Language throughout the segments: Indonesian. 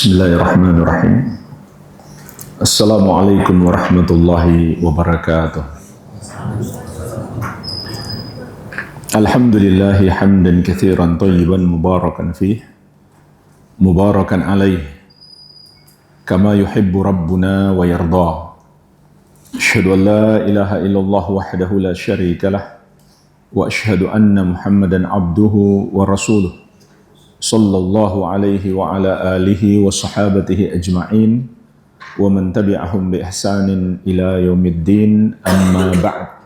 Bismillahirrahmanirrahim. Assalamualaikum warahmatullahi wabarakatuh. Alhamdulillahi hamdan katsiran thayyiban mubarakan fih, mubarakan alaih, kama yuhibbu rabbuna wa yarda. Asyhadu an la ilaha illallah wahdahu la syarika lah, wa asyhadu anna Muhammadan abduhu wa rasuluh. Sallallahu alaihi wa ala alihi wa sahabatihi ajma'in wa man tabi'ahum bi ihsanin ila yaumiddin, amma ba'd.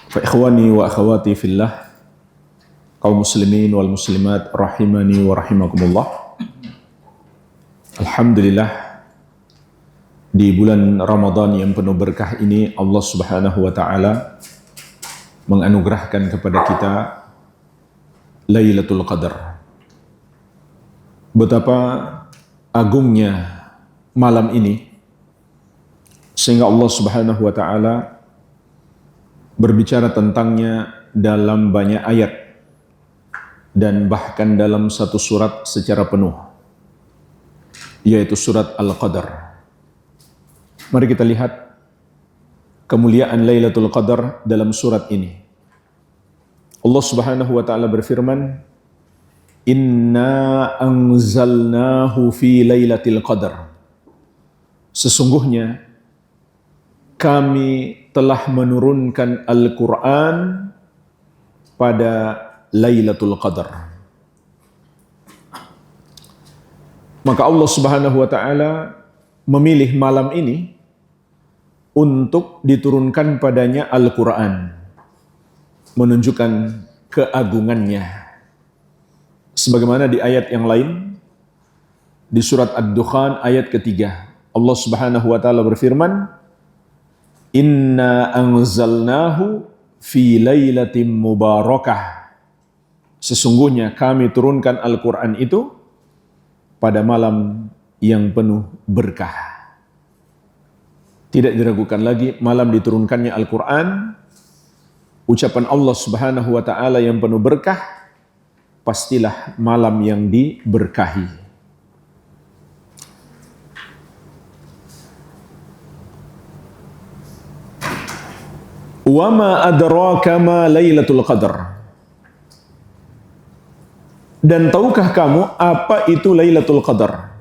Fa ikhwani wa akhawati fillah, kaum muslimin wal muslimat rahimani wa rahimakumullah. Alhamdulillah, di bulan Ramadan yang penuh berkah ini Allah Subhanahu wa taala menganugerahkan kepada kita Lailatul Qadar. Betapa agungnya malam ini sehingga Allah Subhanahu wa taala berbicara tentangnya dalam banyak ayat dan bahkan dalam satu surat secara penuh, yaitu surat Al-Qadar. Mari kita lihat kemuliaan Lailatul Qadar dalam surat ini. Allah Subhanahu wa taala berfirman, "Inna anzalnahu fi lailatul qadar." Sesungguhnya kami telah menurunkan Al-Qur'an pada Lailatul Qadar. Maka Allah Subhanahu wa taala memilih malam ini untuk diturunkan padanya Al-Qur'an, menunjukkan keagungannya. Sebagaimana di ayat yang lain, di surat Ad-Dukhan ayat ketiga, Allah Subhanahu wa taala berfirman, "Inna anzalnahu fi lailatin mubarakah." Sesungguhnya kami turunkan Al-Qur'an itu pada malam yang penuh berkah. Tidak diragukan lagi, malam diturunkannya Al-Qur'an, ucapan Allah Subhanahu wa taala yang penuh berkah, pastilah malam yang diberkahi. Wa ma adraka ma Lailatul Qadar. Dan tahukah kamu apa itu Lailatul Qadar?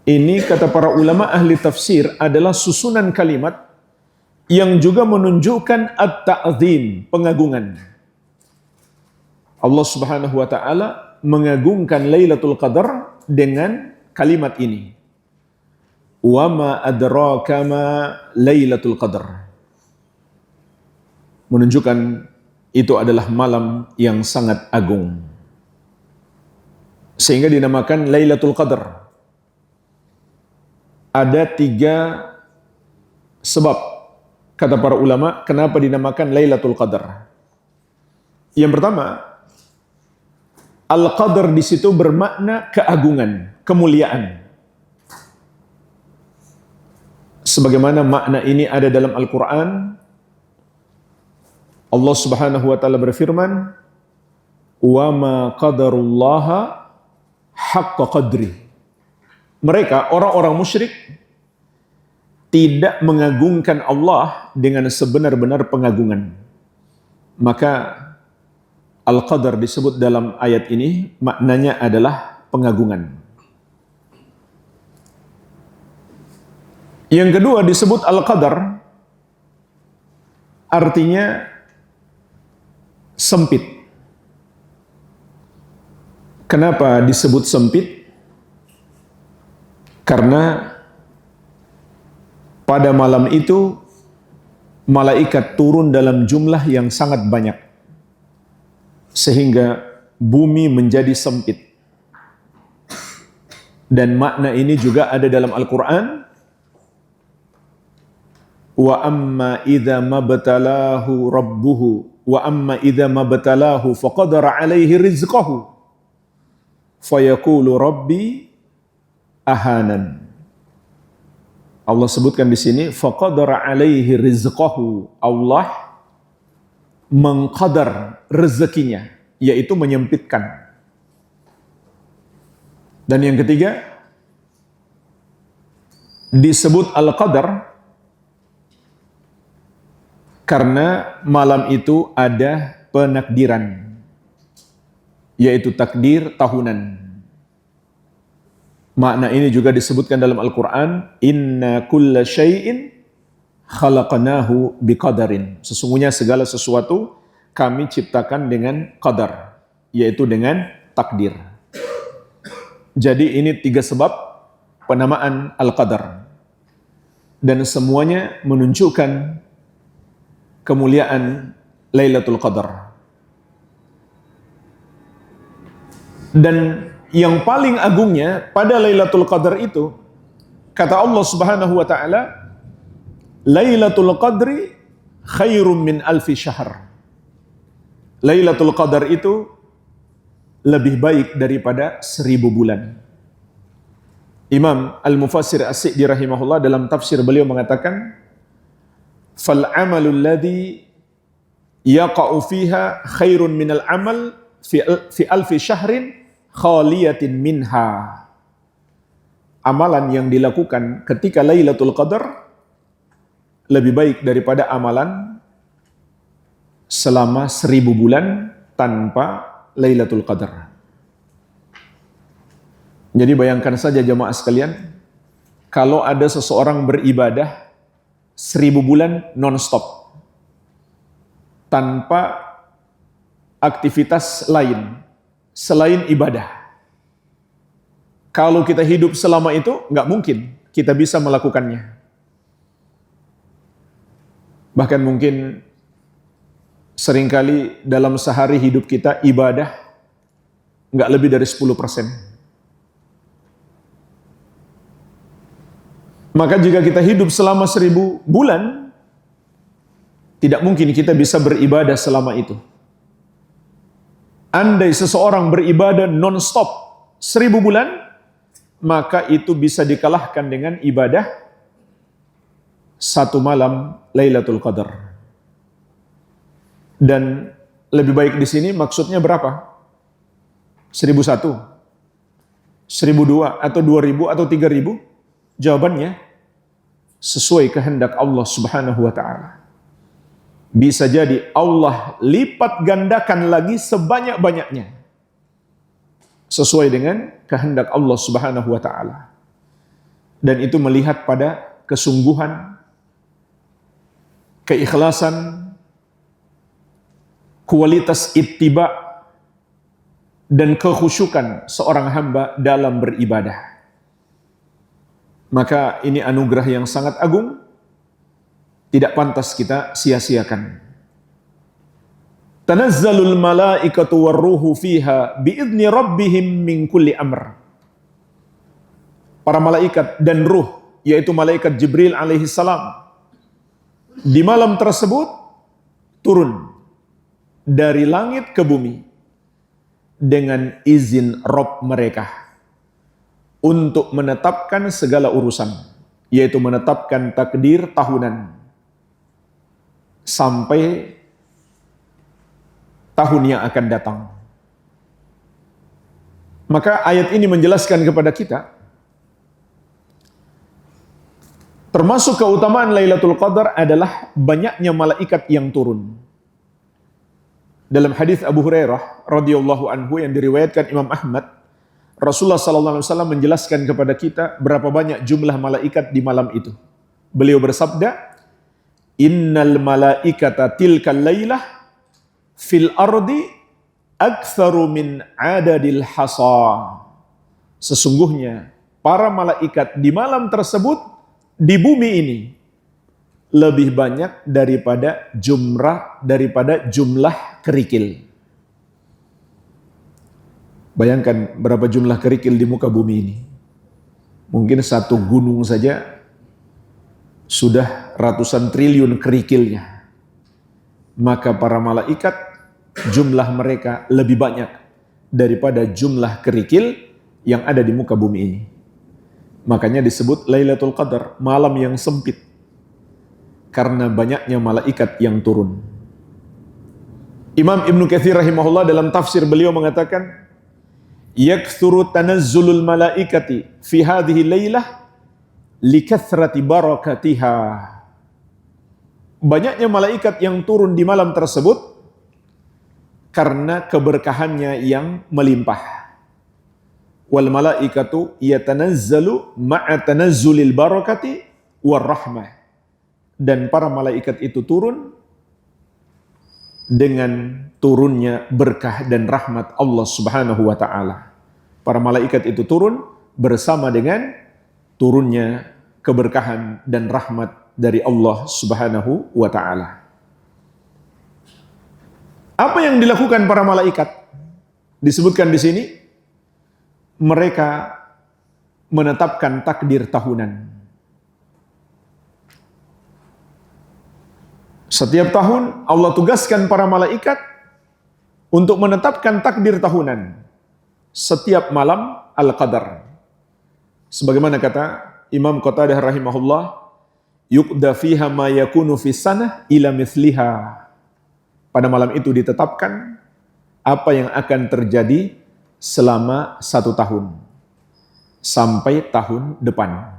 Ini kata para ulama ahli tafsir adalah susunan kalimat yang juga menunjukkan at-ta'zim, pengagungan. Allah Subhanahu wa taala mengagungkan Lailatul Qadar dengan kalimat ini. Wa ma adraka ma Lailatul Qadar. Menunjukkan itu adalah malam yang sangat agung, sehingga dinamakan Lailatul Qadar. Ada 3 sebab, kata para ulama, kenapa dinamakan Lailatul Qadar. Yang pertama, Al-Qadar di situ bermakna keagungan, kemuliaan. Sebagaimana makna ini ada dalam Al-Quran, Allah Subhanahu wa taala berfirman, "Wa ma qadarullaha haqqa qadri." Mereka, orang-orang musyrik, tidak mengagungkan Allah dengan sebenar-benar pengagungan. Maka Al-Qadar disebut dalam ayat ini, maknanya adalah pengagungan. Yang kedua disebut Al-Qadar, artinya sempit. Kenapa disebut sempit? Karena pada malam itu malaikat turun dalam jumlah yang sangat banyak, sehingga bumi menjadi sempit. Dan makna ini juga ada dalam Al-Quran. Wa amma idza mabtalahu rabbuhu wa amma idza mabtalahu faqadara alaihi rizqahu fayaqulu rabbi ahanan. Allah sebutkan di sini faqadara alaihi rizqahu. Allah mengqadar rezekinya, yaitu menyempitkan. Dan yang ketiga, disebut Al-Qadar karena malam itu ada penakdiran, yaitu takdir tahunan. Makna ini juga disebutkan dalam Al-Quran, inna kulla syai'in khalaqnahu biqadarin. Sesungguhnya segala sesuatu kami ciptakan dengan qadar, yaitu dengan takdir. Jadi ini 3 sebab penamaan Al-Qadar. Dan semuanya menunjukkan kemuliaan Lailatul Qadar. Dan yang paling agungnya pada Lailatul Qadar itu, kata Allah Subhanahu wa taala, Lailatul Qadri khairum min alfi syahr. Lailatul Qadar itu lebih baik daripada 1000 bulan. Imam Al-Mufassir As-Sa'di rahimahullah dalam tafsir beliau mengatakan, fal amalul ladzi yaqa'u fiha khairun minal amal fi alfi syahrin khaliyatin minha. Amalan yang dilakukan ketika Lailatul Qadar lebih baik daripada amalan selama 1000 bulan tanpa Lailatul Qadar. Jadi bayangkan saja jemaah sekalian, kalau ada seseorang beribadah 1000 bulan non-stop tanpa aktivitas lain selain ibadah. Kalau kita hidup selama itu, nggak mungkin kita bisa melakukannya. Bahkan mungkin seringkali dalam sehari hidup kita ibadah nggak lebih dari 10%. Maka jika kita hidup selama 1000 bulan, tidak mungkin kita bisa beribadah selama itu. Andai seseorang beribadah non-stop 1000 bulan, maka itu bisa dikalahkan dengan ibadah 1 malam Lailatul Qadar. Dan lebih baik di sini maksudnya berapa? 1001, 1002, atau 2000, atau 3000? Jawabannya, sesuai kehendak Allah Subhanahu wa ta'ala. Bisa jadi Allah lipat gandakan lagi sebanyak-banyaknya, sesuai dengan kehendak Allah Subhanahu wa ta'ala. Dan itu melihat pada kesungguhan, keikhlasan, kualitas ittiba, dan kekhusyukan seorang hamba dalam beribadah. Maka ini anugerah yang sangat agung, tidak pantas kita sia-siakan. Tanazzalul malaikatu warruhu fiha biidzni rabbihim min kulli amr. Para malaikat dan ruh, yaitu malaikat Jibril alaihi salam, di malam tersebut turun dari langit ke bumi dengan izin Rabb mereka untuk menetapkan segala urusan, yaitu menetapkan takdir tahunan sampai tahun yang akan datang. Maka ayat ini menjelaskan kepada kita termasuk keutamaan Lailatul Qadar adalah banyaknya malaikat yang turun. Dalam hadis Abu Hurairah radhiyallahu anhu yang diriwayatkan Imam Ahmad, Rasulullah sallallahu alaihi wasallam menjelaskan kepada kita berapa banyak jumlah malaikat di malam itu. Beliau bersabda, "Innal malaikata tilkal lailah fil ardi aktsaru min adadil hasa." Sesungguhnya para malaikat di malam tersebut di bumi ini lebih banyak daripada jumlah kerikil. Bayangkan berapa jumlah kerikil di muka bumi ini. Mungkin satu gunung saja sudah ratusan triliun kerikilnya. Maka para malaikat jumlah mereka lebih banyak daripada jumlah kerikil yang ada di muka bumi ini. Makanya disebut Lailatul Qadar, malam yang sempit, karena banyaknya malaikat yang turun. Imam Ibnu Katsir rahimahullah dalam tafsir beliau mengatakan, yakthuru tanazzulul malaikati fi hadhihi lailah likathrati barakatiha. Banyaknya malaikat yang turun di malam tersebut karena keberkahannya yang melimpah. Wal malaikatu yatanazzalu ma'a tanazzulil barakati war rahmah. Dan para malaikat itu turun dengan turunnya berkah dan rahmat Allah Subhanahu wa taala. Para malaikat itu turun bersama dengan turunnya keberkahan dan rahmat dari Allah Subhanahu wa taala. Apa yang dilakukan para malaikat? Disebutkan di sini mereka menetapkan takdir tahunan. Setiap tahun Allah tugaskan para malaikat untuk menetapkan takdir tahunan setiap malam Al-Qadar. Sebagaimana kata Imam Qatadah rahimahullah, yuqda fiha ma yakunu fis sanah ila mithliha. Pada malam itu ditetapkan apa yang akan terjadi selama 1 tahun sampai tahun depan.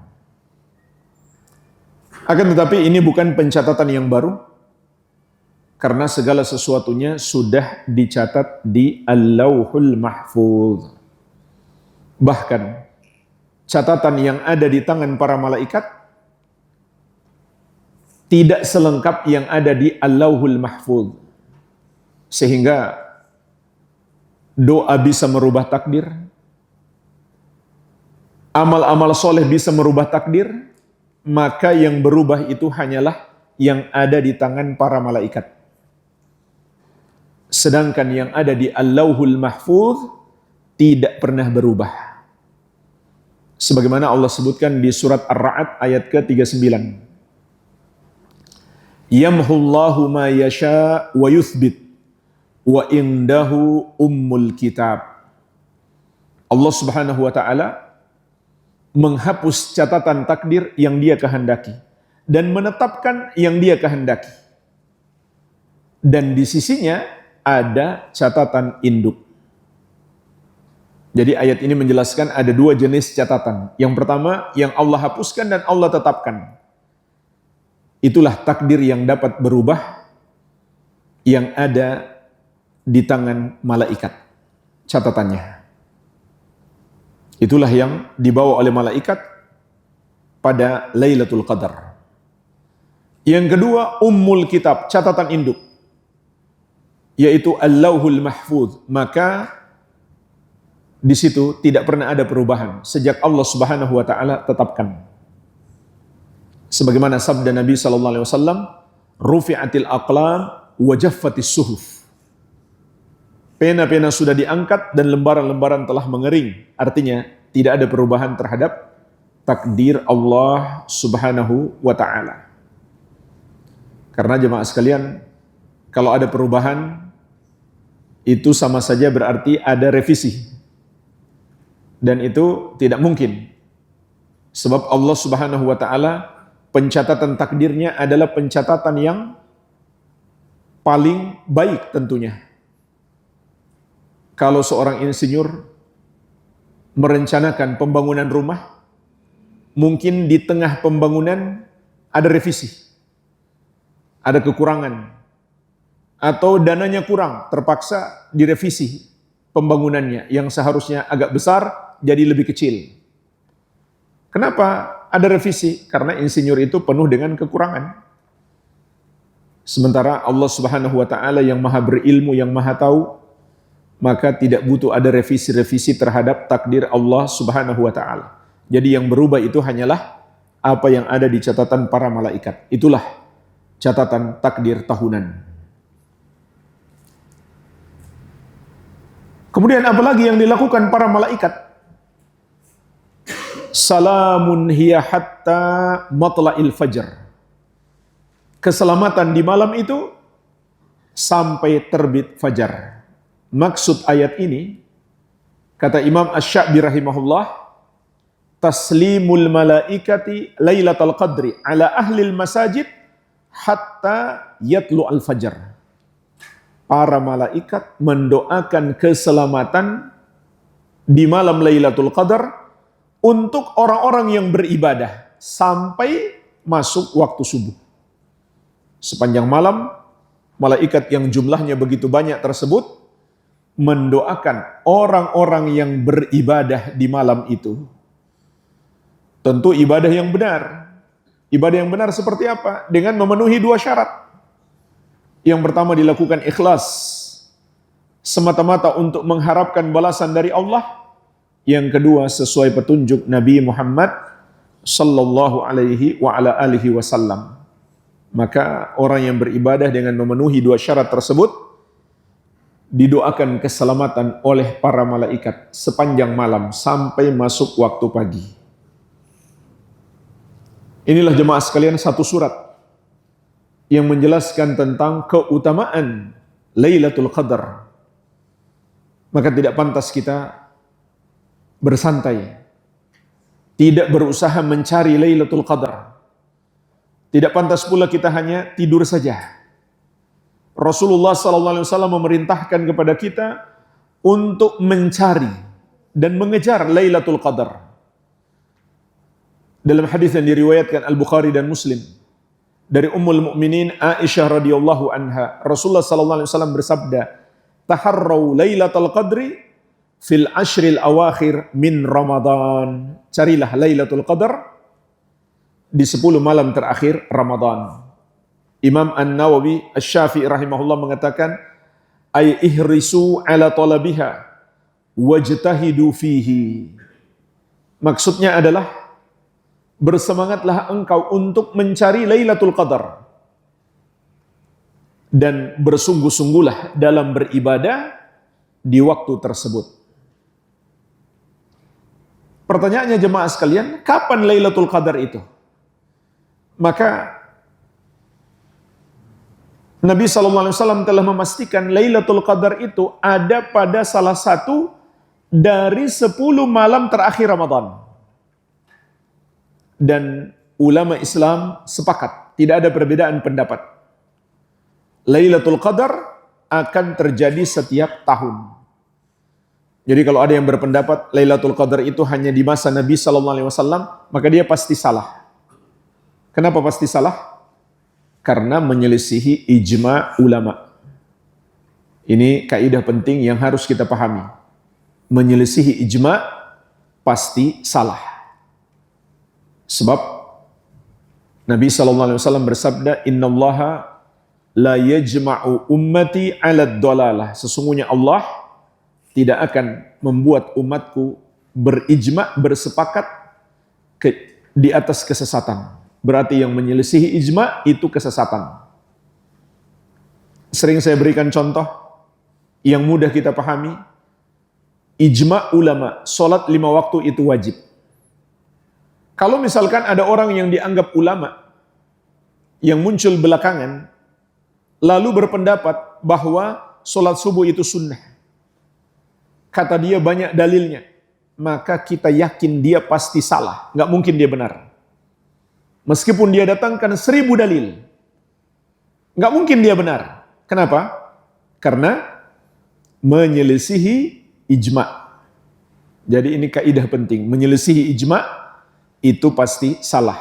Akan tetapi ini bukan pencatatan yang baru, karena segala sesuatunya sudah dicatat di Al-Lauhul Mahfuz. Bahkan catatan yang ada di tangan para malaikat tidak selengkap yang ada di Al-Lauhul Mahfuz. Sehingga doa bisa merubah takdir, amal-amal soleh bisa merubah takdir, maka yang berubah itu hanyalah yang ada di tangan para malaikat. Sedangkan yang ada di Al-Lauhul Mahfuz tidak pernah berubah. Sebagaimana Allah sebutkan di surat Ar-Ra'd ayat ke-39. Yamhullahu ma yasha wa yuthbit wa indahu ummul kitab. Allah Subhanahu wa taala menghapus catatan takdir yang Dia kehendaki dan menetapkan yang Dia kehendaki. Dan di sisinya ada catatan induk. Jadi ayat ini menjelaskan ada 2 jenis catatan. Yang pertama yang Allah hapuskan dan Allah tetapkan. Itulah takdir yang dapat berubah, yang ada di tangan malaikat catatannya. Itulah yang dibawa oleh malaikat pada Lailatul Qadar. Yang kedua, ummul kitab, catatan induk, yaitu Al-Lauhul Mahfuz. Maka di situ tidak pernah ada perubahan sejak Allah Subhanahu wa taala tetapkan. Sebagaimana sabda Nabi sallallahu alaihi wasallam, rufi'atil aqlam wa jaffatis suhuf. Pena-pena sudah diangkat dan lembaran-lembaran telah mengering. Artinya tidak ada perubahan terhadap takdir Allah Subhanahu wa taala. Karena jemaah sekalian, kalau ada perubahan itu sama saja berarti ada revisi. Dan itu tidak mungkin. Sebab Allah Subhanahu wa taala pencatatan takdirnya adalah pencatatan yang paling baik tentunya. Kalau seorang insinyur merencanakan pembangunan rumah, mungkin di tengah pembangunan ada revisi, ada kekurangan, atau dananya kurang, terpaksa direvisi pembangunannya yang seharusnya agak besar jadi lebih kecil. Kenapa ada revisi? Karena insinyur itu penuh dengan kekurangan. Sementara Allah Subhanahu wa taala yang maha berilmu, yang maha tahu, maka tidak butuh ada revisi-revisi terhadap takdir Allah Subhanahu wa taala. Jadi yang berubah itu hanyalah apa yang ada di catatan para malaikat. Itulah catatan takdir tahunan. Kemudian apalagi yang dilakukan para malaikat? Salamun hiya hatta matla'il fajr. Keselamatan di malam itu sampai terbit fajar. Maksud ayat ini, kata Imam Asy-Sya'bi rahimahullah, taslimul malaikati lailatul qadri ala ahlil masajid hatta yatlu al-fajr. Para malaikat mendoakan keselamatan di malam Lailatul Qadar untuk orang-orang yang beribadah sampai masuk waktu subuh. Sepanjang malam, malaikat yang jumlahnya begitu banyak tersebut mendoakan orang-orang yang beribadah di malam itu. Tentu ibadah yang benar. Ibadah yang benar seperti apa? Dengan memenuhi 2 syarat. Yang pertama dilakukan ikhlas, semata-mata untuk mengharapkan balasan dari Allah. Yang kedua sesuai petunjuk Nabi Muhammad sallallahu alaihi wa ala alihi wasallam. Maka orang yang beribadah dengan memenuhi 2 syarat tersebut didoakan keselamatan oleh para malaikat sepanjang malam sampai masuk waktu pagi. Inilah jemaah sekalian satu surat yang menjelaskan tentang keutamaan Lailatul Qadar. Maka tidak pantas kita bersantai, tidak berusaha mencari Lailatul Qadar. Tidak pantas pula kita hanya tidur saja. Rasulullah SAW memerintahkan kepada kita untuk mencari dan mengejar Lailatul Qadar. Dalam hadis yang diriwayatkan Al-Bukhari dan Muslim dari Ummul Mukminin Aisyah radhiyallahu anha, Rasulullah SAW bersabda, "Taharrau Lailatul Qadri fil ashril awakhir min Ramadan." Carilah Lailatul Qadar di 10 malam terakhir Ramadan. Imam An-Nawawi Asy-Syafi'i rahimahullah mengatakan, ay ihrisu ala talabiha wajtahidu fihi. Maksudnya adalah bersemangatlah engkau untuk mencari Lailatul Qadar dan bersungguh-sungguhlah dalam beribadah di waktu tersebut. Pertanyaannya jemaah sekalian, kapan Lailatul Qadar itu? Maka Nabi SAW telah memastikan Lailatul Qadar itu ada pada salah satu dari 10 malam terakhir Ramadan. Dan ulama Islam sepakat, tidak ada perbedaan pendapat. Lailatul Qadar akan terjadi setiap tahun. Jadi kalau ada yang berpendapat Lailatul Qadar itu hanya di masa Nabi SAW, maka dia pasti salah. Kenapa pasti salah? Karena menyelisihi ijma ulama. Ini kaidah penting yang harus kita pahami. Menyelisihi ijma pasti salah. Sebab Nabi SAW bersabda, "Innallaha la yajma'u ummati 'ala ad-dalalah." Sesungguhnya Allah tidak akan membuat umatku berijma, bersepakat di atas kesesatan. Berarti yang menyelisihi ijma itu kesesatan. Sering saya berikan contoh yang mudah kita pahami. Ijma ulama, sholat 5 waktu itu wajib. Kalau misalkan ada orang yang dianggap ulama yang muncul belakangan lalu berpendapat bahwa sholat subuh itu sunnah, kata dia banyak dalilnya, maka kita yakin dia pasti salah, nggak mungkin dia benar. Meskipun dia datangkan 1000 dalil, nggak mungkin dia benar. Kenapa? Karena menyelisihi ijma. Jadi ini kaidah penting, menyelisihi ijma itu pasti salah.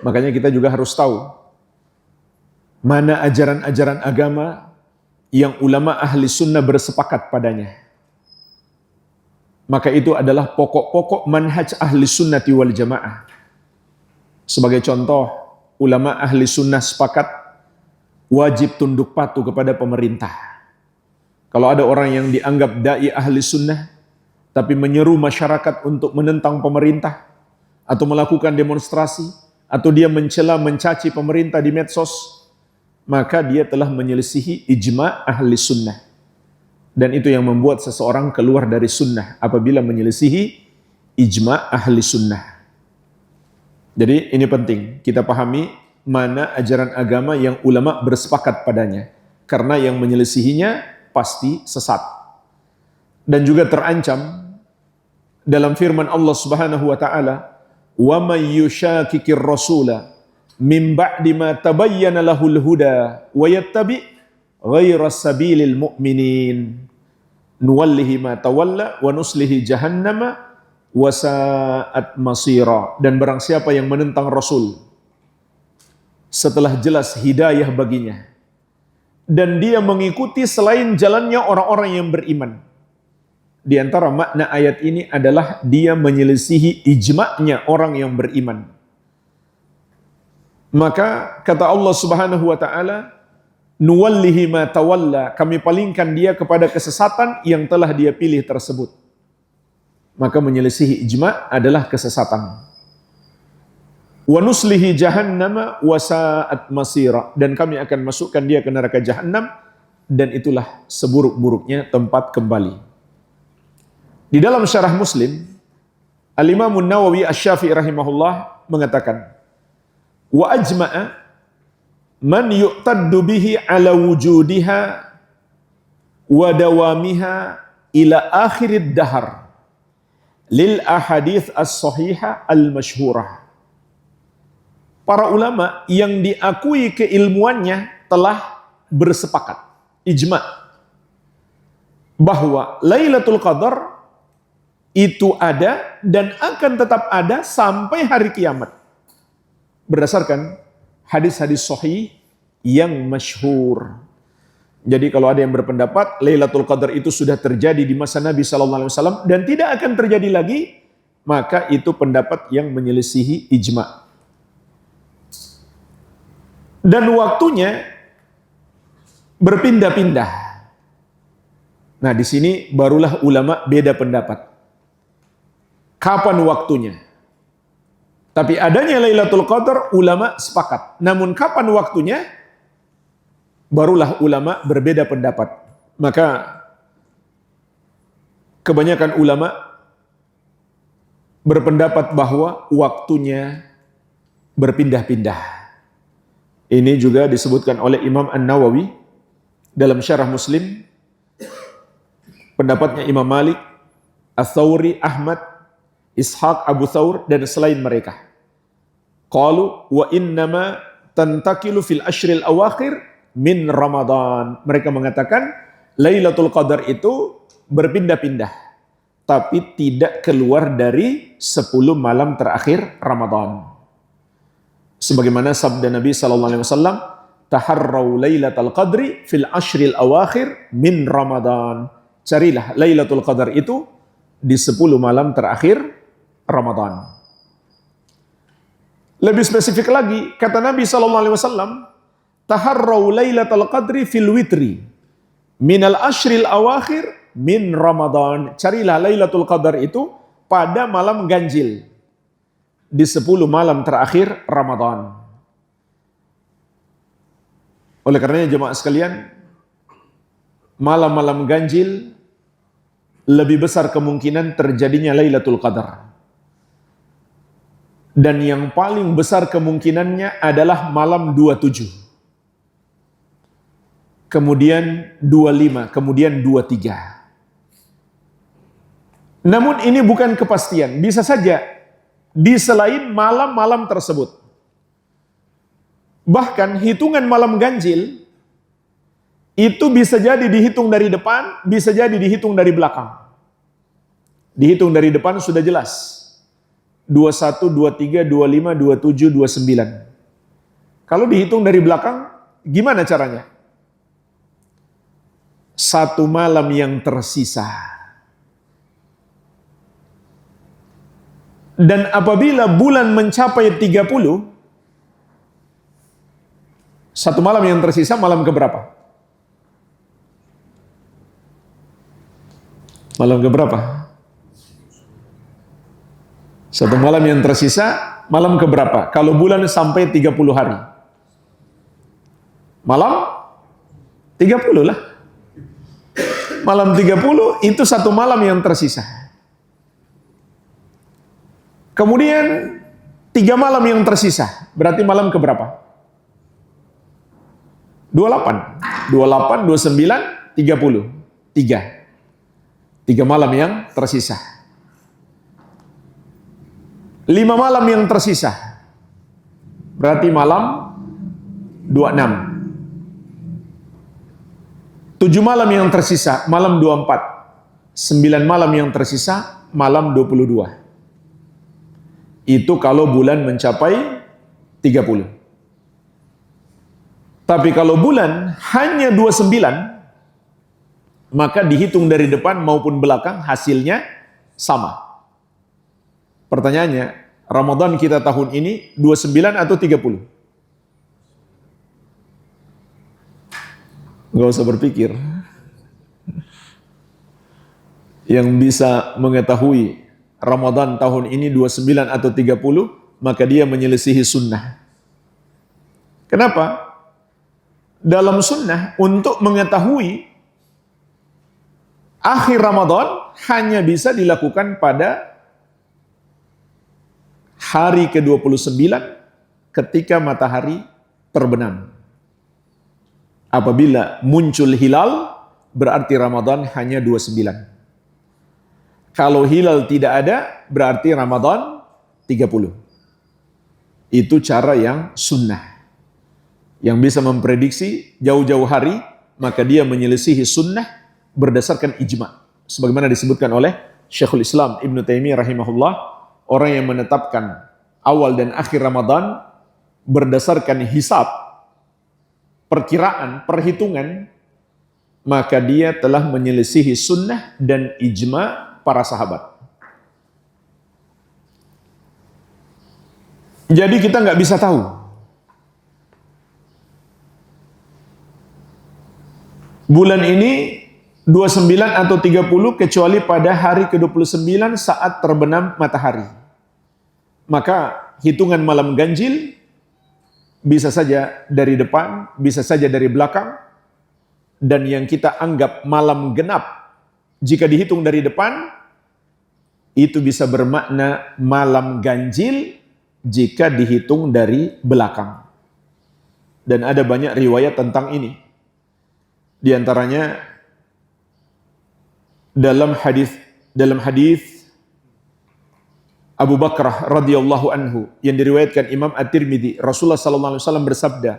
Makanya kita juga harus tahu mana ajaran-ajaran agama yang ulama ahli sunnah bersepakat padanya. Maka itu adalah pokok-pokok manhaj ahli sunnati wal jamaah. Sebagai contoh, ulama ahli sunnah sepakat wajib tunduk patuh kepada pemerintah. Kalau ada orang yang dianggap dai ahli sunnah, tapi menyeru masyarakat untuk menentang pemerintah, atau melakukan demonstrasi, atau dia mencela, mencaci pemerintah di medsos, maka dia telah menyelisihi ijma ahli sunnah. Dan itu yang membuat seseorang keluar dari sunnah apabila menyelisihi ijma ahli sunnah. Jadi ini penting, kita pahami mana ajaran agama yang ulama bersepakat padanya. Karena yang menyelisihinya pasti sesat. Dan juga terancam dalam firman Allah Subhanahu wa taala, "Wa may yushakikir rasula min ba'di ma tabayyana lahul huda wa yattabi' ghayra sabilil mu'minin." nuwallihi ma tawalla wa nuslihi jahannama wa sa'at masira. Dan barang siapa yang menentang Rasul setelah jelas hidayah baginya dan dia mengikuti selain jalannya orang-orang yang beriman. Di antara makna ayat ini adalah dia menyelisihi ijma'nya orang yang beriman. Maka kata Allah Subhanahu wa taala, nuwallihi ma tawalla, kami palingkan dia kepada kesesatan yang telah dia pilih tersebut. Maka menyelisihi ijma' adalah kesesatan. Wa nuslihi jahannama wa sa'at masira, dan kami akan masukkan dia ke neraka jahannam, dan itulah seburuk-buruknya tempat kembali. Di dalam syarah Muslim, Al-Imam Nawawi Asy-Syafi'i rahimahullah mengatakan, wa ajma'a man yu'taddu bihi ala wujudiha wa dawamiha ila akhirid dahar lil ahadits as-sahihah al-masyhurah. Para ulama yang diakui keilmuannya telah bersepakat, ijma', bahwa Lailatul Qadar itu ada dan akan tetap ada sampai hari kiamat. Berdasarkan hadis-hadis sahih yang masyhur. Jadi kalau ada yang berpendapat Lailatul Qadar itu sudah terjadi di masa Nabi SAW dan tidak akan terjadi lagi, maka itu pendapat yang menyelisihi ijma'. Dan waktunya berpindah-pindah. Nah, di sini barulah ulama beda pendapat. Kapan waktunya? Tapi adanya Lailatul Qadar ulama sepakat. Namun kapan waktunya? Barulah ulama berbeda pendapat. Maka kebanyakan ulama berpendapat bahwa waktunya berpindah-pindah. Ini juga disebutkan oleh Imam An-Nawawi dalam syarah Muslim. Pendapatnya Imam Malik, Ats-Tsauri, Ahmad, Ishaq, Abu Thawr, dan selain mereka. Qalu wa innama tantakilu fil ashril awakhir min Ramadan. Mereka mengatakan Lailatul Qadar itu berpindah-pindah, tapi tidak keluar dari 10 malam terakhir Ramadan. Sebagaimana sabda Nabi SAW, taharraw Lailatul Qadri fil ashril awakhir min Ramadan. Carilah Lailatul Qadar itu di 10 malam terakhir Ramadan. Lebih spesifik lagi, kata Nabi SAW, taharraw Lailatul Qadri fil witri minal ashril awakhir min Ramadan. Carilah Lailatul Qadar itu pada malam ganjil di 10 malam terakhir Ramadan. Oleh karenanya jemaah sekalian, malam-malam ganjil lebih besar kemungkinan terjadinya Lailatul Qadar. Dan yang paling besar kemungkinannya adalah malam 27. Kemudian 25, kemudian 23. Namun ini bukan kepastian, bisa saja di selain malam-malam tersebut. Bahkan hitungan malam ganjil itu bisa jadi dihitung dari depan, bisa jadi dihitung dari belakang. Dihitung dari depan sudah jelas. 21, 23, 25, 27, 29. Kalau dihitung dari belakang, gimana caranya? Satu malam yang tersisa. Dan apabila bulan mencapai 30, satu malam yang tersisa malam keberapa? Malam keberapa? Satu malam yang tersisa malam keberapa? Kalau bulan sampai 30 hari. Malam 30 lah. Malam 30 itu satu malam yang tersisa. Kemudian 3 malam yang tersisa. Berarti malam keberapa? 28. 28, 29, 30. 3 malam yang tersisa. 5 malam yang tersisa. Berarti malam 26. 7 malam yang tersisa, malam 24. 9 malam yang tersisa malam 22. Itu kalau bulan mencapai 30. Tapi kalau bulan hanya 29, maka dihitung dari depan maupun belakang hasilnya sama. Pertanyaannya, Ramadan kita tahun ini 29 atau 30? Nggak usah berpikir. Yang bisa mengetahui Ramadan tahun ini 29 atau 30, maka dia menyelisihi sunnah. Kenapa? Dalam sunnah, untuk mengetahui akhir Ramadan hanya bisa dilakukan pada hari ke-29 ketika matahari terbenam. Apabila muncul hilal, berarti Ramadan hanya 29. Kalau hilal tidak ada, berarti Ramadan 30. Itu cara yang sunnah. Yang bisa memprediksi jauh-jauh hari, maka dia menyelisihi sunnah berdasarkan ijma. Sebagaimana disebutkan oleh Syekhul Islam Ibn Taimiyah rahimahullah, orang yang menetapkan awal dan akhir Ramadan berdasarkan hisab, perkiraan, perhitungan, maka dia telah menyelisihi sunnah dan ijma para sahabat. Jadi kita nggak bisa tahu bulan ini 29 atau 30 kecuali pada hari ke-29 saat terbenam matahari. Maka hitungan malam ganjil bisa saja dari depan, bisa saja dari belakang, dan yang kita anggap malam genap jika dihitung dari depan, itu bisa bermakna malam ganjil jika dihitung dari belakang. Dan ada banyak riwayat tentang ini. Di antaranya dalam hadis Abu Bakrah radhiyallahu anhu yang diriwayatkan Imam At-Tirmidzi, Rasulullah sallallahu alaihi wasallam bersabda,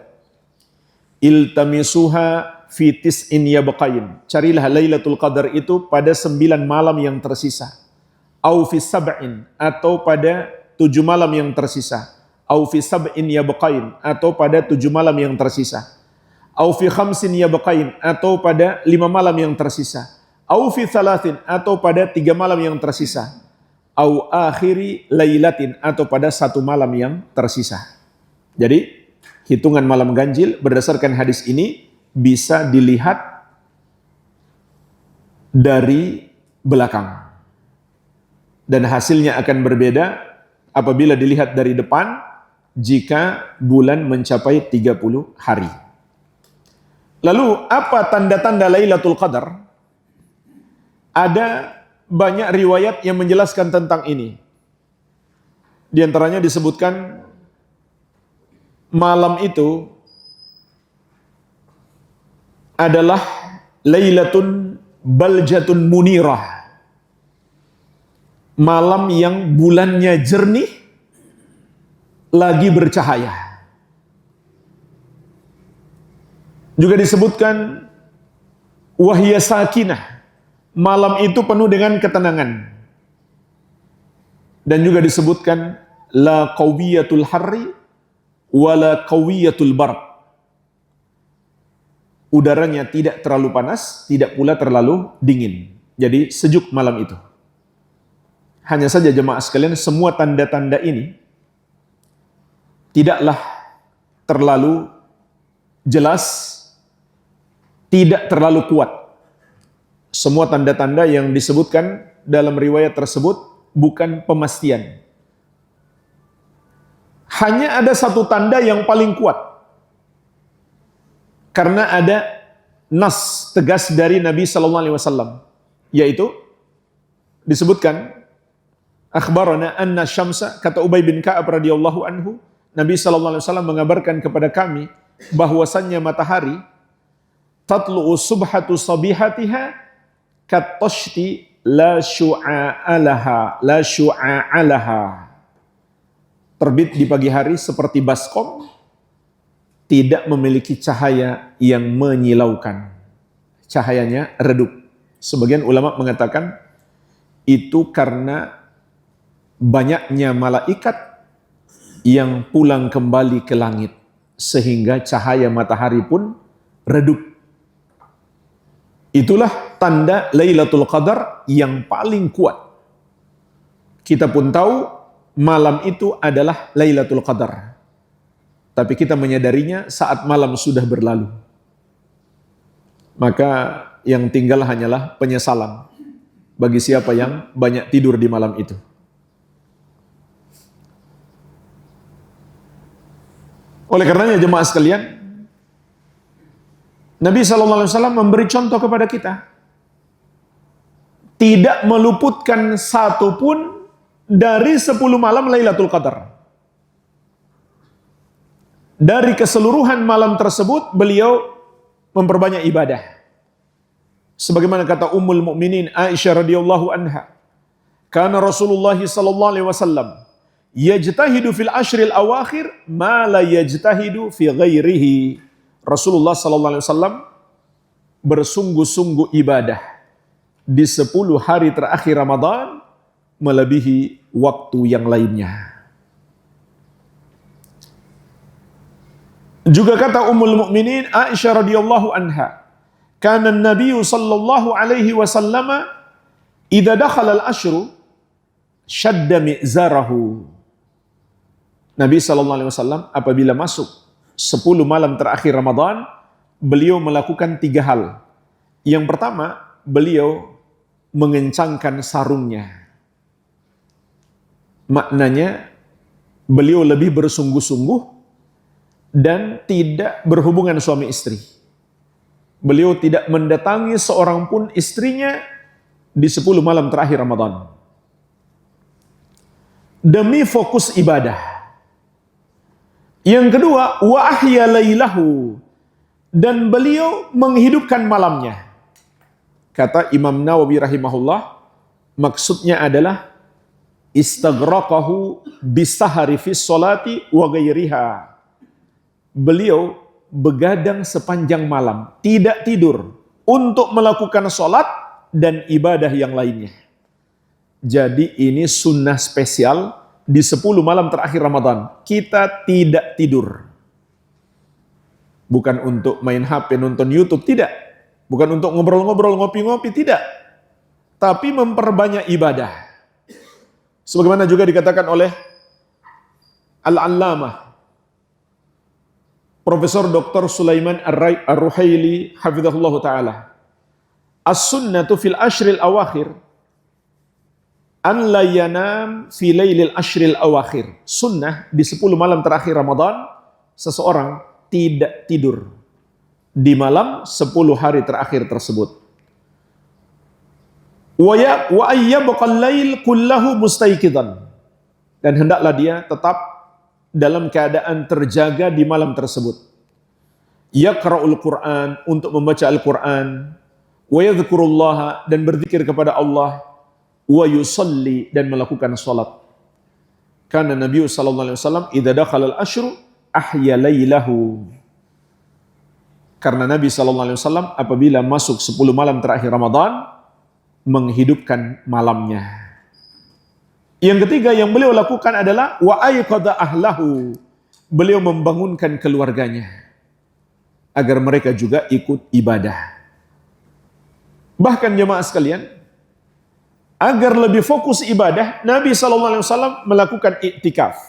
"Iltamisuha fi tis'in yabqain." Carilah Lailatul Qadar itu pada 9 malam yang tersisa. Au fi sab'in, atau pada 7 malam yang tersisa. Au fi sab'in yabqain, atau pada 7 malam yang tersisa. Au fi khamsin yabqain, atau pada 5 malam yang tersisa. Au fi thalathin, atau pada 3 malam yang tersisa. Au akhiri lailatin, atau pada 1 malam yang tersisa. Jadi hitungan malam ganjil berdasarkan hadis ini bisa dilihat dari belakang. Dan hasilnya akan berbeda apabila dilihat dari depan jika bulan mencapai 30 hari. Lalu apa tanda-tanda Lailatul Qadar? Ada banyak riwayat yang menjelaskan tentang ini. Di antaranya disebutkan malam itu adalah Lailatun Baljatun Munirah. Malam yang bulannya jernih lagi bercahaya. Juga disebutkan wahya sakinah. Malam itu penuh dengan ketenangan. Dan juga disebutkan la qawiyatul harri wala qawiyatul barq. Udaranya tidak terlalu panas, tidak pula terlalu dingin. Jadi sejuk malam itu. Hanya saja jemaah sekalian, semua tanda-tanda ini tidaklah terlalu jelas, tidak terlalu kuat. Semua tanda-tanda yang disebutkan dalam riwayat tersebut bukan pemastian. Hanya ada satu tanda yang paling kuat. Karena ada nas tegas dari Nabi sallallahu alaihi wasallam, yaitu disebutkan akhbarana anna syamsa, kata Ubay bin Ka'ab radhiyallahu anhu, Nabi sallallahu alaihi wasallam mengabarkan kepada kami bahwasannya matahari tatlu'u subhatu sabihatiha katashti la syu'a'alaha, terbit di pagi hari seperti baskom, tidak memiliki cahaya yang menyilaukan. Cahayanya redup, Sebagian ulama mengatakan itu karena banyaknya malaikat yang pulang kembali ke langit sehingga cahaya matahari pun redup. Itulah tanda Lailatul Qadar yang paling kuat. Kita pun tahu malam itu adalah Lailatul Qadar. Tapi kita menyadarinya saat malam sudah berlalu. Maka yang tinggal hanyalah penyesalan bagi siapa yang banyak tidur di malam itu. Oleh karenanya jemaah sekalian, Nabi SAW memberi contoh kepada kita. Tidak meluputkan satu pun dari 10 malam Lailatul Qadar. Dari keseluruhan malam tersebut, beliau memperbanyak ibadah. Sebagaimana kata Ummul Mukminin Aisyah radhiyallahu anha, "Kana Rasulullah sallallahu alaihi wasallam yajtahidu fil ashril awakhir ma la yajtahidu fi ghairihi." Rasulullah sallallahu alaihi wasallam bersungguh-sungguh ibadah di 10 hari terakhir Ramadan melebihi waktu yang lainnya. Juga kata Ummul Mukminin Aisyah radhiyallahu anha, "Kana an-nabiy sallallahu alaihi wasallam idza dakhala al-ashru shadda mi'zarahu." Nabi sallallahu alaihi wasallam apabila masuk 10 malam terakhir Ramadan, beliau melakukan 3 hal. Yang pertama, beliau mengencangkan sarungnya. Maknanya beliau lebih bersungguh-sungguh dan tidak berhubungan suami istri. Beliau tidak mendatangi seorang pun istrinya di 10 malam terakhir Ramadan. Demi fokus ibadah. Yang kedua, wa ahya lailahu, dan beliau menghidupkan malamnya. Kata Imam Nawawi rahimahullah, maksudnya adalah istaghraqahu bisahari fis sholati wa ghairiha. Beliau begadang sepanjang malam, tidak tidur untuk melakukan sholat dan ibadah yang lainnya. Jadi ini sunnah spesial di 10 malam terakhir Ramadan. Kita tidak tidur. Bukan untuk main HP, nonton YouTube, tidak. Bukan untuk ngobrol-ngobrol, ngopi-ngopi, tidak. Tapi memperbanyak ibadah. Sebagaimana juga dikatakan oleh Al-Allamah Profesor Dr. Sulaiman Ar-Ruhaili hafizahullah ta'ala, as-sunnatu fil ashril awakhir an la yanam fi lailil ashril awakhir. Sunnah di 10 malam terakhir Ramadan, seseorang tidak tidur di malam 10 hari terakhir tersebut. Wa ayyabqal lail kullahu mustaiqidan, dan hendaklah dia tetap dalam keadaan terjaga di malam tersebut. Yaqra'ul Qur'an, untuk membaca Al-Qur'an, wa yadhkurullaha, dan berzikir kepada Allah, wa yusalli, dan melakukan salat. Karena Nabi sallallahu alaihi wasallam idza dakhala al-ashru ahya lailahu. Karena Nabi sallallahu alaihi wasallam apabila masuk 10 malam terakhir Ramadan menghidupkan malamnya. Yang ketiga yang beliau lakukan adalah wa ayqadha ahlahu. Beliau membangunkan keluarganya agar mereka juga ikut ibadah. Bahkan jemaah sekalian, agar lebih fokus ibadah, Nabi SAW melakukan iktikaf.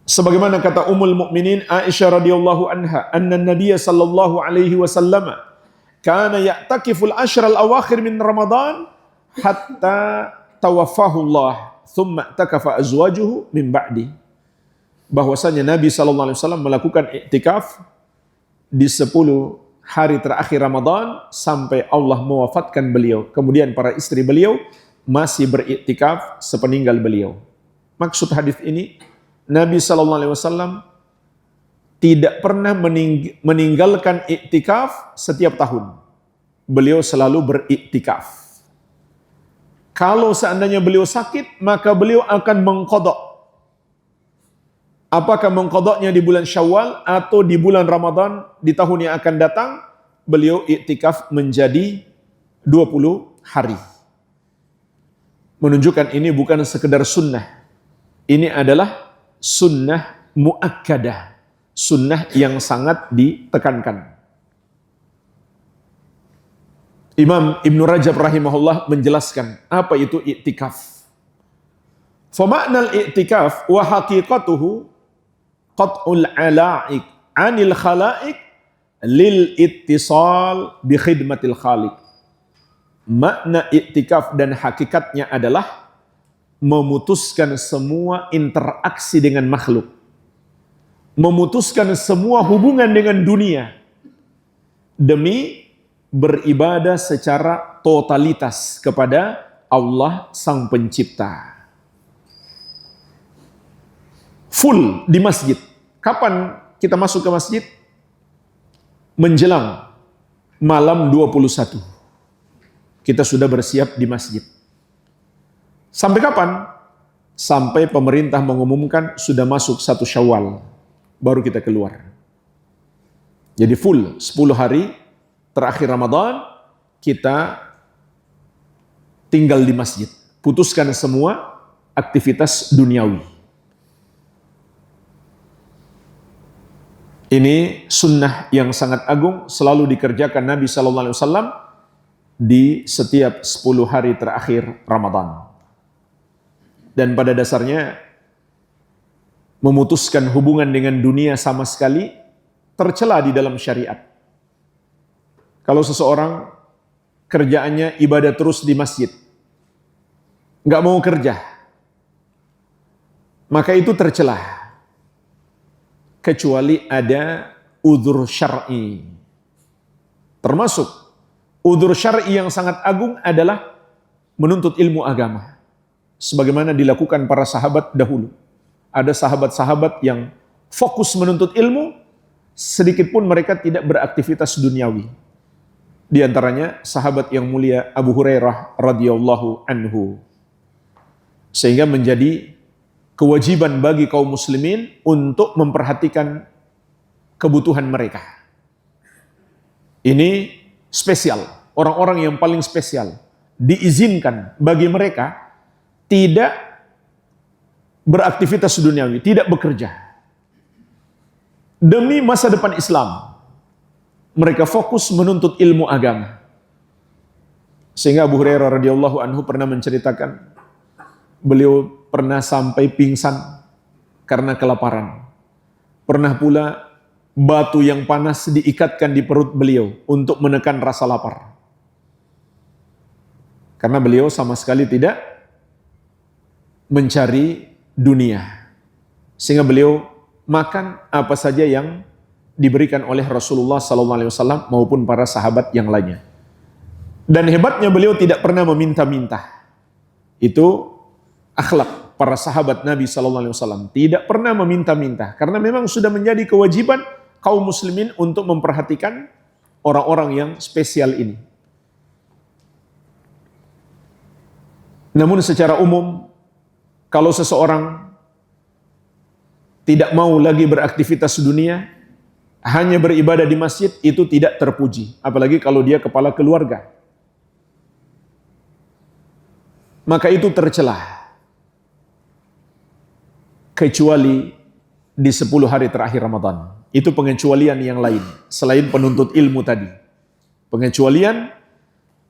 Sebagaimana kata Ummul Mukminin Aisyah radhiyallahu anha, anna Nabiy sallallahu alaihi wasallam kana ya'takiful ashral awakhir min Ramadan hatta tawaffahullah thumma takafa azwajuhu min ba'di. Bahwasanya Nabi SAW melakukan iktikaf di 10 hari terakhir Ramadan sampai Allah mewafatkan beliau. Kemudian para istri beliau masih beriktikaf sepeninggal beliau. Maksud hadis ini, Nabi SAW tidak pernah meninggalkan iktikaf setiap tahun. Beliau selalu beriktikaf. Kalau seandainya beliau sakit, maka beliau akan mengqadha. Apakah mengqadhanya di bulan Syawal atau di bulan Ramadan di tahun yang akan datang, beliau iktikaf menjadi 20 hari. Menunjukkan ini bukan sekedar sunnah. Ini adalah sunnah muakkadah. Sunnah yang sangat ditekankan. Imam Ibn Rajab rahimahullah menjelaskan apa itu iktikaf. Fama'nal i'tikaf wa haqiqatuhu qat'ul ala'ik 'anil khalaik lil ittisal bi khidmatil khaliq. Makna i'tikaf dan hakikatnya adalah memutuskan semua interaksi dengan makhluk. Memutuskan semua hubungan dengan dunia demi beribadah secara totalitas kepada Allah Sang Pencipta. Full di masjid. Kapan kita masuk ke masjid? Menjelang malam 21. Kita sudah bersiap di masjid. Sampai kapan? Sampai pemerintah mengumumkan sudah masuk 1 Syawal. Baru kita keluar. Jadi full 10 hari terakhir Ramadan kita tinggal di masjid. Putuskan semua aktivitas duniawi. Ini sunnah yang sangat agung selalu dikerjakan Nabi SAW di setiap 10 hari terakhir Ramadan. Dan pada dasarnya memutuskan hubungan dengan dunia sama sekali tercela di dalam syariat. Kalau seseorang kerjaannya ibadah terus di masjid, nggak mau kerja, maka itu tercela. Kecuali ada udzur syar'i. Termasuk udzur syar'i yang sangat agung adalah menuntut ilmu agama. Sebagaimana dilakukan para sahabat dahulu. Ada sahabat-sahabat yang fokus menuntut ilmu, sedikit pun mereka tidak beraktivitas duniawi. Di antaranya sahabat yang mulia Abu Hurairah radhiyallahu anhu. Sehingga menjadi kewajiban bagi kaum muslimin untuk memperhatikan kebutuhan mereka. Ini spesial, orang-orang yang paling spesial. Diizinkan bagi mereka tidak beraktivitas duniawi, tidak bekerja. Demi masa depan Islam, mereka fokus menuntut ilmu agama. Sehingga Abu Hurairah radhiyallahu anhu pernah menceritakan, beliau pernah sampai pingsan karena kelaparan. Pernah pula batu yang panas diikatkan di perut beliau untuk menekan rasa lapar. Karena beliau sama sekali tidak mencari dunia. Sehingga beliau makan apa saja yang diberikan oleh Rasulullah SAW maupun para sahabat yang lainnya. Dan hebatnya beliau tidak pernah meminta-minta. Itu akhlak para sahabat Nabi SAW, tidak pernah meminta-minta karena memang sudah menjadi kewajiban kaum muslimin untuk memperhatikan orang-orang yang spesial ini. Namun secara umum, kalau seseorang tidak mau lagi beraktivitas dunia, hanya beribadah di masjid, itu tidak terpuji, apalagi kalau dia kepala keluarga. Maka itu tercelah. Kecuali di 10 hari terakhir Ramadan. Itu pengecualian yang lain, selain penuntut ilmu tadi. Pengecualian,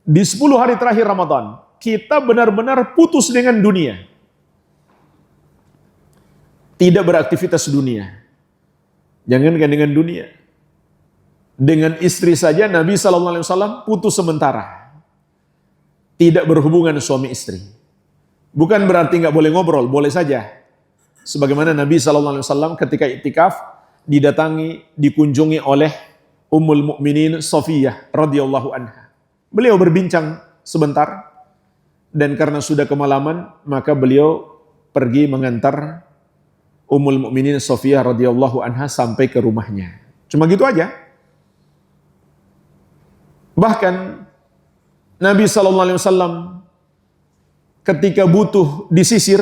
di 10 hari terakhir Ramadan, kita benar-benar putus dengan dunia. Tidak beraktivitas dunia. Jangankan dengan dunia. Dengan istri saja Nabi SAW putus sementara. Tidak berhubungan suami istri. Bukan berarti nggak boleh ngobrol, boleh saja. Sebagaimana Nabi SAW ketika iktikaf didatangi, dikunjungi oleh Ummul Mukminin Safiyah radhiyallahu anha. Beliau berbincang sebentar dan karena sudah kemalaman maka beliau pergi mengantar Ummul Mukminin Safiyah radhiyallahu anha sampai ke rumahnya. Cuma gitu aja. Bahkan Nabi SAW ketika butuh disisir,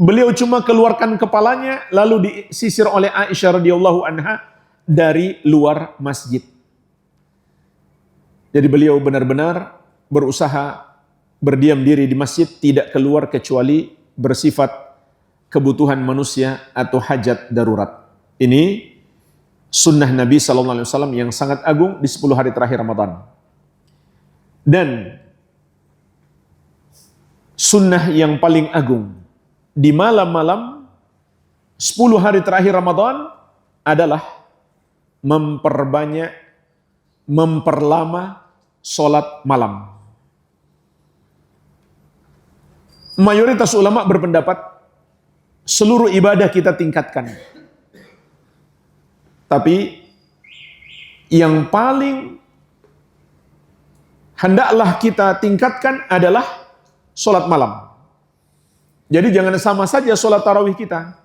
beliau cuma keluarkan kepalanya lalu disisir oleh Aisyah radhiyallahu anha dari luar masjid. Jadi beliau benar-benar berusaha berdiam diri di masjid, tidak keluar kecuali bersifat kebutuhan manusia atau hajat darurat. Ini sunnah Nabi SAW yang sangat agung di 10 hari terakhir Ramadan. Dan sunnah yang paling agung di malam-malam 10 hari terakhir Ramadan adalah memperlama sholat malam. Mayoritas ulama berpendapat seluruh ibadah kita tingkatkan. Tapi yang paling hendaklah kita tingkatkan adalah sholat malam. Jadi jangan sama saja sholat tarawih kita.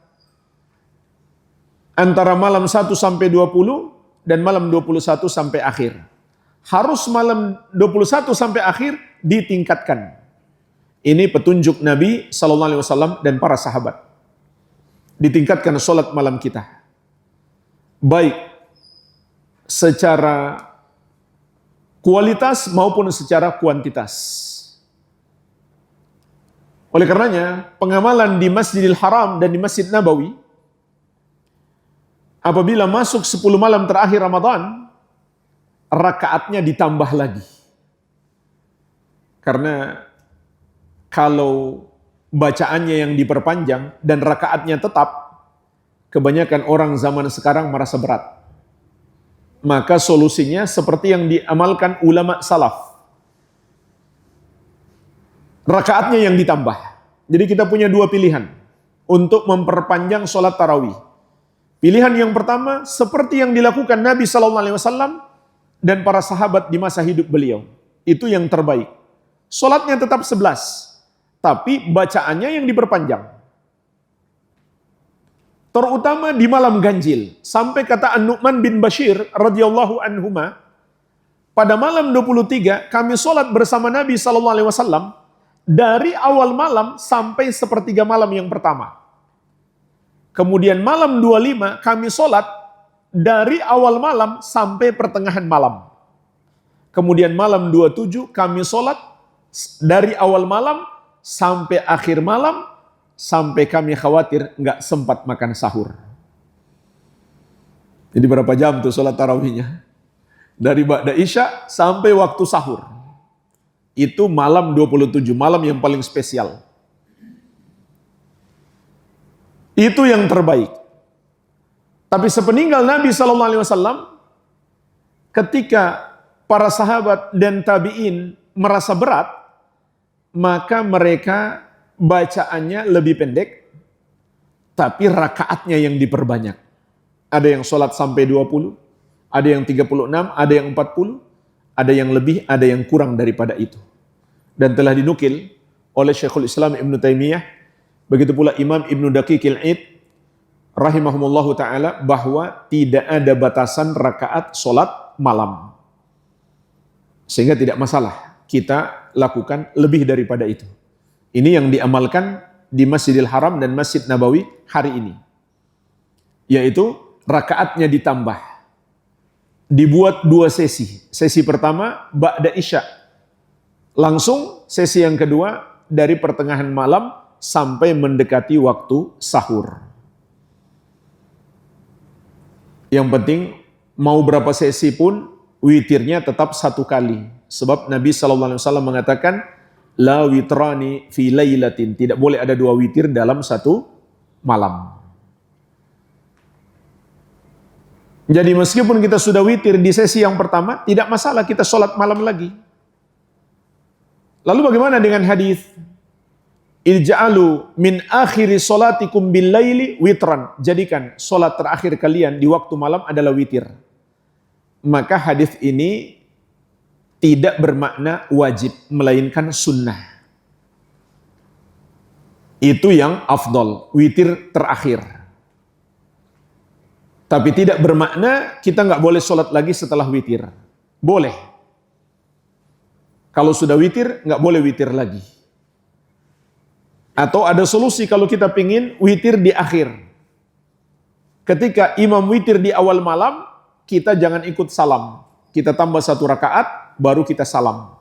Antara malam 1 sampai 20 dan malam 21 sampai akhir. Harus malam 21 sampai akhir ditingkatkan. Ini petunjuk Nabi SAW dan para sahabat. Ditingkatkan sholat malam kita. Baik secara kualitas maupun secara kuantitas. Oleh karenanya, pengamalan di Masjidil Haram dan di Masjid Nabawi, apabila masuk 10 malam terakhir Ramadan, rakaatnya ditambah lagi. Karena kalau bacaannya yang diperpanjang dan rakaatnya tetap, kebanyakan orang zaman sekarang merasa berat. Maka solusinya seperti yang diamalkan ulama salaf. Rakaatnya yang ditambah. Jadi kita punya dua pilihan untuk memperpanjang sholat tarawih. Pilihan yang pertama seperti yang dilakukan Nabi SAW dan para sahabat di masa hidup beliau. Itu yang terbaik. Sholatnya tetap 11, tapi bacaannya yang diperpanjang. Terutama di malam ganjil. Sampai kata An-Nu'man bin Bashir radhiyallahu anhuma, pada malam 23 kami sholat bersama Nabi SAW dari awal malam sampai sepertiga malam yang pertama. Kemudian malam 25 kami sholat dari awal malam sampai pertengahan malam. Kemudian malam 27 kami sholat dari awal malam sampai akhir malam, sampai kami khawatir nggak sempat makan sahur. Jadi berapa jam tuh sholat tarawihnya? Dari ba'da isya sampai waktu sahur. Itu malam 27, malam yang paling spesial. Itu yang terbaik. Tapi sepeninggal Nabi SAW, ketika para sahabat dan tabi'in merasa berat, maka mereka bacaannya lebih pendek, tapi rakaatnya yang diperbanyak. Ada yang sholat sampai 20, ada yang 36, ada yang 40, ada yang lebih, ada yang kurang daripada itu. Dan telah dinukil oleh Syekhul Islam Ibn Taimiyah, begitu pula Imam Ibn Daqiqil Id, rahimahumullahu ta'ala, bahwa tidak ada batasan rakaat sholat malam. Sehingga tidak masalah kita lakukan lebih daripada itu. Ini yang diamalkan di Masjidil Haram dan Masjid Nabawi hari ini. Yaitu rakaatnya ditambah. Dibuat 2 sesi. Sesi pertama ba'da isya. Langsung sesi yang kedua dari pertengahan malam sampai mendekati waktu sahur. Yang penting mau berapa sesi pun witirnya tetap 1 kali. Sebab Nabi SAW mengatakan, la witrani fi lailatin, tidak boleh ada 2 witir dalam 1 malam. Jadi meskipun kita sudah witir di sesi yang pertama, tidak masalah kita sholat malam lagi. Lalu bagaimana dengan hadis? Ij'alu min akhiri sholatikum bil laili witran. Jadikan sholat terakhir kalian di waktu malam adalah witir. Maka hadis ini tidak bermakna wajib, melainkan sunnah. Itu yang afdol, witir terakhir. Tapi tidak bermakna kita nggak boleh sholat lagi setelah witir. Boleh. Kalau sudah witir, nggak boleh witir lagi. Atau ada solusi kalau kita pingin witir di akhir. Ketika imam witir di awal malam, kita jangan ikut salam. Kita tambah 1 rakaat, baru kita salam.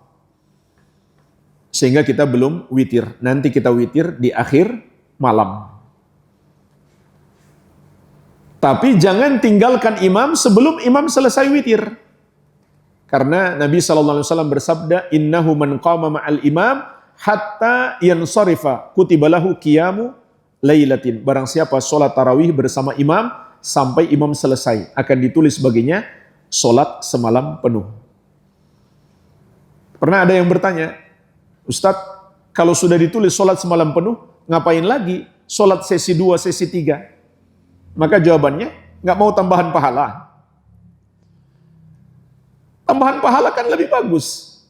Sehingga kita belum witir. Nanti kita witir di akhir malam. Tapi jangan tinggalkan imam sebelum imam selesai witir. Karena Nabi SAW bersabda, innahu man qama ma'al imam hatta yansarifa kutiba lahu qiyamu lailatin. Barang siapa sholat tarawih bersama imam sampai imam selesai, akan ditulis baginya sholat semalam penuh. Pernah ada yang bertanya, Ustadz, kalau sudah ditulis sholat semalam penuh, ngapain lagi sholat sesi 2, sesi 3? Maka jawabannya, nggak mau tambahan pahala. Tambahan pahala kan lebih bagus.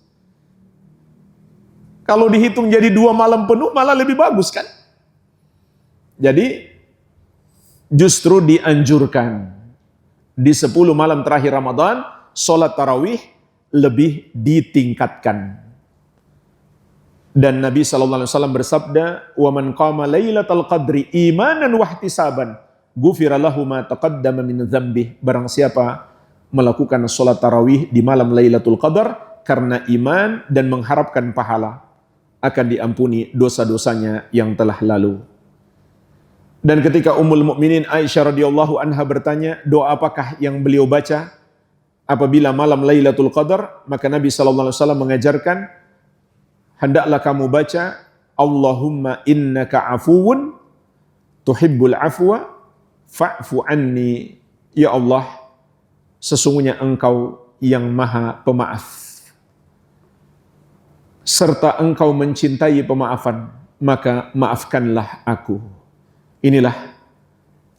Kalau dihitung jadi 2 malam penuh, malah lebih bagus kan? Jadi, justru dianjurkan. Di 10 malam terakhir Ramadan, sholat tarawih lebih ditingkatkan. Dan Nabi SAW bersabda, وَمَنْ قَامَ لَيْلَةَ الْقَدْرِ إِيمَانًا وَاحْتِسَابًا غُفِرَ لَهُ مَا تَقَدَّمَ مِنْ ذَنْبِهِ. Barang siapa melakukan sholat tarawih di malam Lailatul Qadar karena iman dan mengharapkan pahala, akan diampuni dosa-dosanya yang telah lalu. Dan ketika Ummul Mukminin Aisyah radhiyallahu anha bertanya, doa apakah yang beliau baca apabila malam Lailatul Qadar, maka Nabi SAW mengajarkan, hendaklah kamu baca, Allahumma innaka afuwun tuhibbul afwa fa'fu anni. Ya Allah, sesungguhnya Engkau yang maha pemaaf, serta Engkau mencintai pemaafan, maka maafkanlah aku. Inilah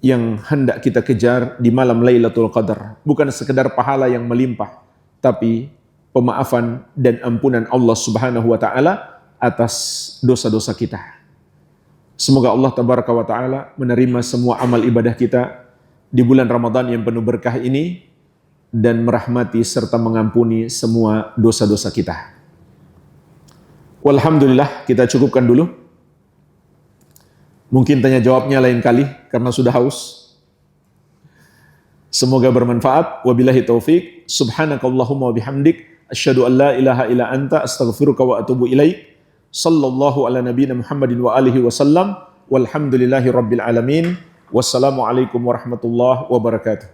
yang hendak kita kejar di malam Lailatul Qadar. Bukan sekedar pahala yang melimpah, tapi pemaafan dan ampunan Allah Subhanahu wa taala atas dosa-dosa kita. Semoga Allah Tabaraka wa taala menerima semua amal ibadah kita di bulan Ramadan yang penuh berkah ini dan merahmati serta mengampuni semua dosa-dosa kita. Walhamdulillah, kita cukupkan dulu. Mungkin tanya jawabnya lain kali karena sudah haus. Semoga bermanfaat. Wabillahi taufik. Subhanakallahumma wa bihamdik, asyhadu an la ilaha illa anta, astaghfiruka wa atubu ilaik. Sallallahu ala nabiyina Muhammadin wa alihi wasallam. Walhamdulillahi rabbil alamin. Wassalamualaikum warahmatullahi wabarakatuh.